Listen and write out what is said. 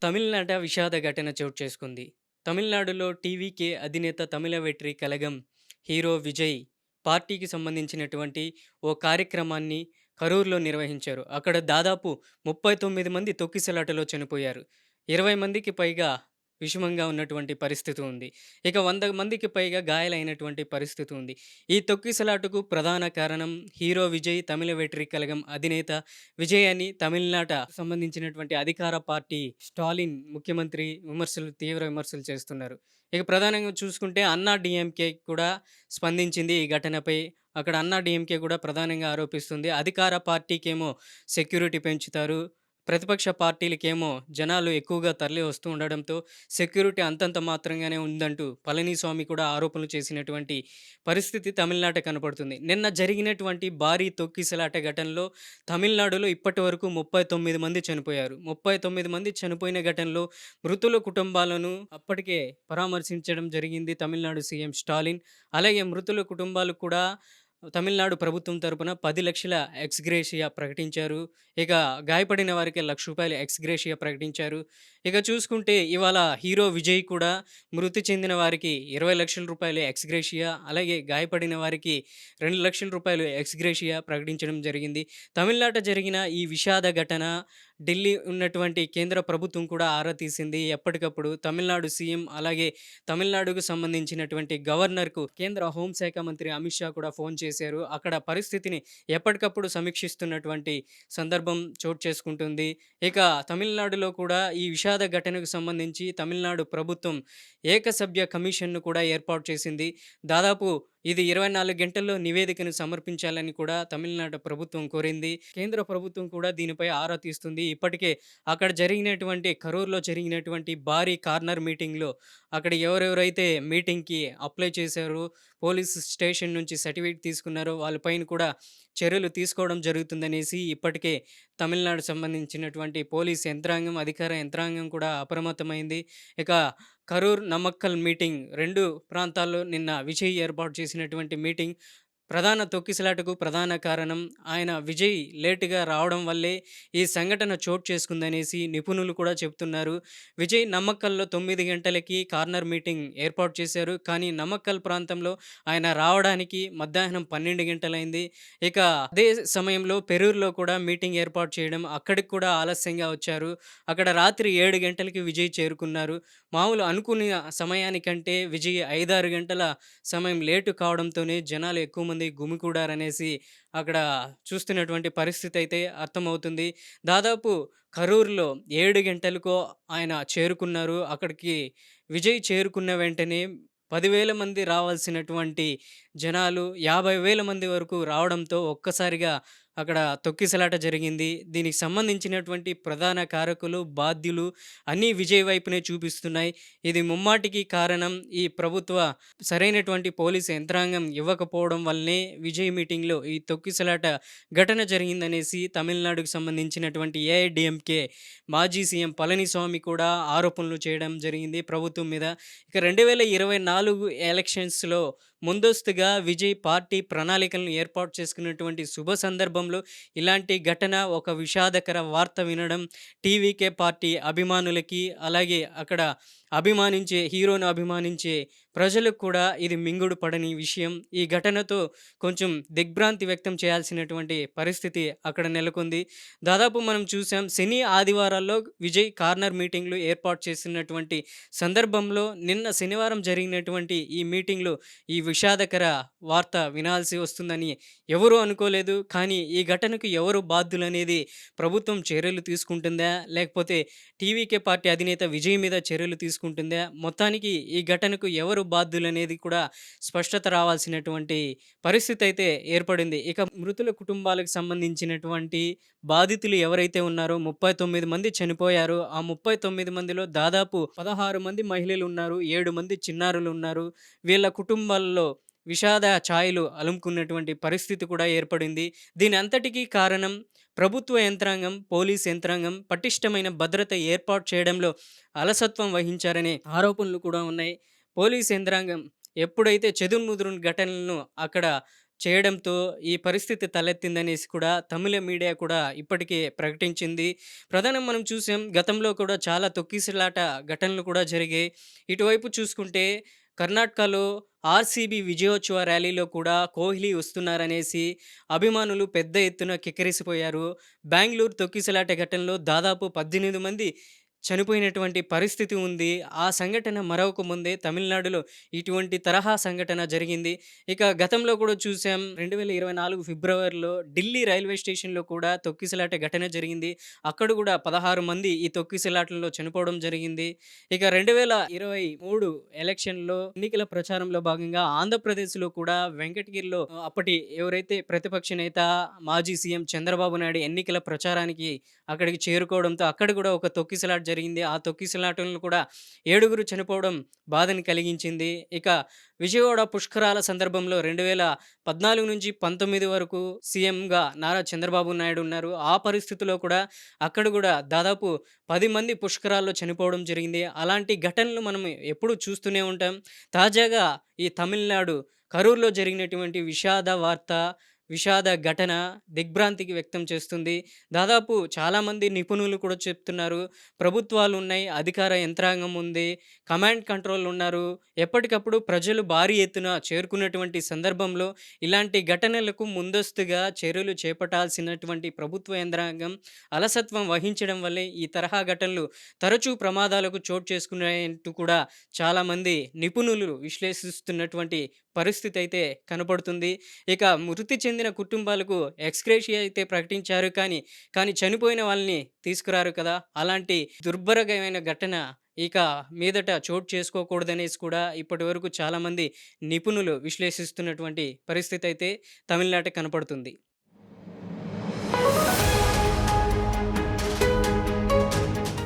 తమిళనాట విషాద ఘటన చోటు చేసుకుంది. తమిళనాడులో టీవీకే అధినేత తమిళ వెట్రి కళగం హీరో విజయ్ పార్టీకి సంబంధించినటువంటి ఓ కార్యక్రమాన్ని కరూర్‌లో నిర్వహించారు. అక్కడ దాదాపు 39 మంది తొక్కిసలాటలో చనిపోయారు. 20 మందికి పైగా విషమంగా ఉన్నటువంటి పరిస్థితి ఉంది. ఇక 100 మందికి పైగా గాయాలైనటువంటి పరిస్థితి ఉంది. ఈ తొక్కిసలాటకు ప్రధాన కారణం హీరో విజయ్, తమిళ వెట్రి కళగం అధినేత విజయ్ అని తమిళనాట సంబంధించినటువంటి అధికార పార్టీ స్టాలిన్ ముఖ్యమంత్రి తీవ్ర విమర్శలు చేస్తున్నారు. ఇక ప్రధానంగా చూసుకుంటే అన్నా డీఎంకే కూడా స్పందించింది ఈ ఘటనపై. అక్కడ అన్నా డీఎంకే కూడా ప్రధానంగా ఆరోపిస్తుంది. అధికార పార్టీకేమో సెక్యూరిటీ పెంచుతారు. ప్రతిపక్ష పార్టీలకేమో జనాలు ఎక్కువగా తరలి వస్తూ ఉండడంతో సెక్యూరిటీ అంతంత మాత్రంగానే ఉందంటూ పళనిస్వామి కూడా ఆరోపణలు చేసినటువంటి పరిస్థితి తమిళనాట కనపడుతుంది. నిన్న జరిగినటువంటి భారీ తొక్కిసలాట ఘటనలో తమిళనాడులో ఇప్పటివరకు 39 మంది చనిపోయారు. 39 మంది చనిపోయిన ఘటనలో మృతుల కుటుంబాలను అప్పటికే పరామర్శించడం జరిగింది తమిళనాడు సీఎం స్టాలిన్. అలాగే మృతుల కుటుంబాలకు కూడా తమిళనాడు ప్రభుత్వం తరపున 10,00,000 ఎక్స్‌గ్రేషియా ప్రకటించారు. ఇక గాయపడిన వారికి రూ. 1,00,000 ఎక్స్‌గ్రేషియా ప్రకటించారు. ఇక చూసుకుంటే ఇవాళ హీరో విజయ్ కూడా మృతి చెందిన వారికి రూ. 20,00,000 ఎక్స్‌గ్రేషియా, అలాగే గాయపడిన వారికి రూ. 2,00,000 ఎక్స్‌గ్రేషియా ప్రకటించడం జరిగింది. తమిళనాట జరిగిన ఈ విషాద ఘటన ఢిల్లీ ఉన్నటువంటి కేంద్ర ప్రభుత్వం కూడా ఆరా తీసింది. ఎప్పటికప్పుడు తమిళనాడు సీఎం అలాగే తమిళనాడుకు సంబంధించినటువంటి గవర్నర్‌కు కేంద్ర హోంశాఖ మంత్రి అమిత్ షా కూడా ఫోన్ చేశారు. అక్కడ పరిస్థితిని ఎప్పటికప్పుడు సమీక్షిస్తున్నటువంటి సందర్భం చోటు చేసుకుంటుంది. ఇక తమిళనాడులో కూడా ఈ విషాద ఘటనకు సంబంధించి తమిళనాడు ప్రభుత్వం ఏకసభ్య కమిషన్‌ను కూడా ఏర్పాటు చేసింది. దాదాపు ఇది 24 గంటల్లో నివేదికను సమర్పించాలని కూడా తమిళనాడు ప్రభుత్వం కోరింది. కేంద్ర ప్రభుత్వం కూడా దీనిపై ఆరా తీస్తుంది. ఇప్పటికే అక్కడ జరిగినటువంటి కరూర్‌లో జరిగినటువంటి భారీ కార్నర్ మీటింగ్‌లో అక్కడ ఎవరెవరైతే మీటింగ్‌కి అప్లై చేశారో, పోలీస్ స్టేషన్ నుంచి సర్టిఫికేట్ తీసుకున్నారో వాళ్ళపైన కూడా చర్యలు తీసుకోవడం జరుగుతుందనేసి ఇప్పటికే తమిళనాడు సంబంధించినటువంటి పోలీస్ యంత్రాంగం, అధికార యంత్రాంగం కూడా అప్రమత్తమైంది. ఇక కరూర్, నమక్కల్ మీటింగ్ 2 ప్రాంతాల్లో నిన్న విజయ్ ఏర్పాటు చేసినటువంటి మీటింగ్ ప్రధాన తొక్కిసలాటకు ప్రధాన కారణం ఆయన విజయ్ లేట్‌గా రావడం వల్లే ఈ సంఘటన చోటు చేసుకుందనేసి నిపుణులు కూడా చెప్తున్నారు. విజయ్ నమ్మక్కల్లో 9 గంటలకి కార్నర్ మీటింగ్ ఏర్పాటు చేశారు. కానీ నమక్కల్ ప్రాంతంలో ఆయన రావడానికి మధ్యాహ్నం 12 గంటలైంది. ఇక అదే సమయంలో పెరూర్‌లో కూడా మీటింగ్ ఏర్పాటు చేయడం, అక్కడికి కూడా ఆలస్యంగా వచ్చారు. అక్కడ రాత్రి 7 గంటలకి విజయ్ చేరుకున్నారు. మామూలు అనుకున్న సమయానికంటే విజయ్ 5, 6 గంటల సమయం లేటు కావడంతోనే జనాలు ఎక్కువ మంది గుమికూడారనేసి అక్కడ చూస్తున్నటువంటి పరిస్థితి అయితే అర్థమవుతుంది. దాదాపు కరూర్‌లో 7 గంటలకో ఆయన చేరుకున్నారు. అక్కడికి విజయ్ చేరుకున్న వెంటనే 10,000 మంది రావాల్సినటువంటి జనాలు 50,000 మంది వరకు రావడంతో ఒక్కసారిగా అక్కడ తొక్కిసలాట జరిగింది. దీనికి సంబంధించినటువంటి ప్రధాన కారకులు, బాధ్యులు అన్నీ విజయ్ వైపునే చూపిస్తున్నాయి. ఇది ముమ్మాటికి కారణం ఈ ప్రభుత్వ సరైనటువంటి పోలీస్ యంత్రాంగం ఇవ్వకపోవడం వల్లనే విజయ్ మీటింగ్‌లో ఈ తొక్కిసలాట ఘటన జరిగిందనేసి తమిళనాడుకు సంబంధించినటువంటి ఏఐడీఎంకే మాజీ సీఎం పళనిస్వామి కూడా ఆరోపణలు చేయడం జరిగింది ప్రభుత్వం మీద. ఇక 2024 ఎలక్షన్స్‌లో ముందస్తుగా విజయ్ పార్టీ ప్రణాళికలను ఏర్పాటు చేసుకున్నటువంటి శుభ సందర్భంలో ఇలాంటి ఘటన, ఒక విషాదకర వార్త వినడం టీవీకే పార్టీ అభిమానులకి, అలాగే అక్కడ హీరోను అభిమానించే ప్రజలకు కూడా ఇది మింగుడు పడని విషయం. ఈ ఘటనతో కొంచెం దిగ్భ్రాంతి వ్యక్తం చేయాల్సినటువంటి పరిస్థితి అక్కడ నెలకొంది. దాదాపు మనం చూసాం శని, ఆదివారాల్లో విజయ్ కార్నర్ మీటింగ్‌లు ఏర్పాటు చేసినటువంటి సందర్భంలో నిన్న శనివారం జరిగినటువంటి ఈ మీటింగ్‌లో ఈ విషాదకర వార్త వినాల్సి వస్తుందని ఎవరు అనుకోలేదు. కానీ ఈ ఘటనకు ఎవరు బాధ్యులనేది ప్రభుత్వం చర్యలు తీసుకుంటుందా? లేకపోతే టీవీకే పార్టీ అధినేత విజయ్ మీద చర్యలు తీసుకుంటుందా? మొత్తానికి ఈ ఘటనకు ఎవరు బాధ్యులనేది కూడా స్పష్టత రావాల్సినటువంటి పరిస్థితి అయితే ఏర్పడింది. ఇక మృతుల కుటుంబాలకు సంబంధించినటువంటి బాధితులు ఎవరైతే ఉన్నారో 39 మంది చనిపోయారో, ఆ 39 మందిలో దాదాపు 16 మంది మహిళలున్నారు, 7 మంది చిన్నారులున్నారు. వీళ్ళ కుటుంబాల్లో విషాద ఛాయలు అలుముకున్నటువంటి పరిస్థితి కూడా ఏర్పడింది. దీని అంతటికీ కారణం ప్రభుత్వ యంత్రాంగం, పోలీస్ యంత్రాంగం పటిష్టమైన భద్రత ఏర్పాటు చేయడంలో అలసత్వం వహించారనే ఆరోపణలు కూడా ఉన్నాయి. పోలీస్ యంత్రాంగం ఎప్పుడైతే చెదురుమదురు ఘటనలను అక్కడ చేయడంతో ఈ పరిస్థితి తలెత్తిందనేసి కూడా తమిళ మీడియా కూడా ఇప్పటికే ప్రకటించింది. ప్రధానంగా మనం చూసాం గతంలో కూడా చాలా తొక్కిసలాట ఘటనలు కూడా జరిగాయి. ఇటువైపు చూసుకుంటే కర్ణాటకలో ఆర్‌సీబీ విజయోత్సవ ర్యాలీలో కూడా కోహ్లీ వస్తున్నారనేసి అభిమానులు పెద్ద ఎత్తున కిక్కిరిసిపోయారు. బెంగుళూరు తొక్కిసలాట ఘటనలో దాదాపు 18 మంది చనిపోయినటువంటి పరిస్థితి ఉంది. ఆ సంఘటన మరవక ముందే తమిళనాడులో ఇటువంటి తరహా సంఘటన జరిగింది. ఇక గతంలో కూడా చూసాం 2024 ఫిబ్రవరిలో ఢిల్లీ రైల్వే స్టేషన్‌లో కూడా తొక్కిసలాట ఘటన జరిగింది. అక్కడ కూడా 16 మంది ఈ తొక్కిసలాటల్లో చనిపోవడం జరిగింది. ఇక 2023 ఎలక్షన్‌లో ఎన్నికల ప్రచారంలో భాగంగా ఆంధ్రప్రదేశ్‌లో కూడా వెంకటగిరిలో అప్పటి ఎవరైతే ప్రతిపక్ష నేత మాజీ సీఎం చంద్రబాబు నాయుడు ఎన్నికల ప్రచారానికి అక్కడికి చేరుకోవడంతో అక్కడ కూడా ఒక తొక్కిసలాట జరిగింది. ఆ తొక్కిసలాటలో కూడా 7గురు చనిపోవడం బాధని కలిగించింది. ఇక విజయవాడ పుష్కరాల సందర్భంలో 2014-19 వరకు సీఎంగా నారా చంద్రబాబు నాయుడు ఉన్నారు. ఆ పరిస్థితిలో కూడా అక్కడ కూడా దాదాపు 10 మంది పుష్కరాల్లో చనిపోవడం జరిగింది. అలాంటి ఘటనలు మనం ఎప్పుడూ చూస్తూనే ఉంటాం. తాజాగా ఈ తమిళనాడు కరూర్‌లో జరిగినటువంటి విషాద వార్త, విషాద ఘటన దిగ్భ్రాంతికి వ్యక్తం చేస్తుంది. దాదాపు చాలామంది నిపుణులు కూడా చెప్తున్నారు. ప్రభుత్వాలున్నాయి, అధికార యంత్రాంగం ఉంది, కమాండ్ కంట్రోల్ ఉన్నారు. ఎప్పటికప్పుడు ప్రజలు భారీ ఎత్తున చేరుకున్నటువంటి సందర్భంలో ఇలాంటి ఘటనలకు ముందస్తుగా చర్యలు చేపట్టాల్సినటువంటి ప్రభుత్వ యంత్రాంగం అలసత్వం వహించడం వల్లే ఈ తరహా ఘటనలు తరచూ ప్రమాదాలకు చోటు చేసుకున్నాయంటూ కూడా చాలామంది నిపుణులు విశ్లేషిస్తున్నటువంటి పరిస్థితి అయితే కనపడుతుంది. ఇక మృతి చెందిన కుటుంబాలకు ఎక్స్‌గ్రేషియా అయితే ప్రకటించారు కానీ చనిపోయిన వాళ్ళని తీసుకురారు కదా! అలాంటి దుర్భరమైన ఘటన ఇక మీదట చోటు చేసుకోకూడదనేసి కూడా ఇప్పటివరకు చాలామంది నిపుణులు విశ్లేషిస్తున్నటువంటి పరిస్థితి అయితే తమిళనాట కనపడుతుంది.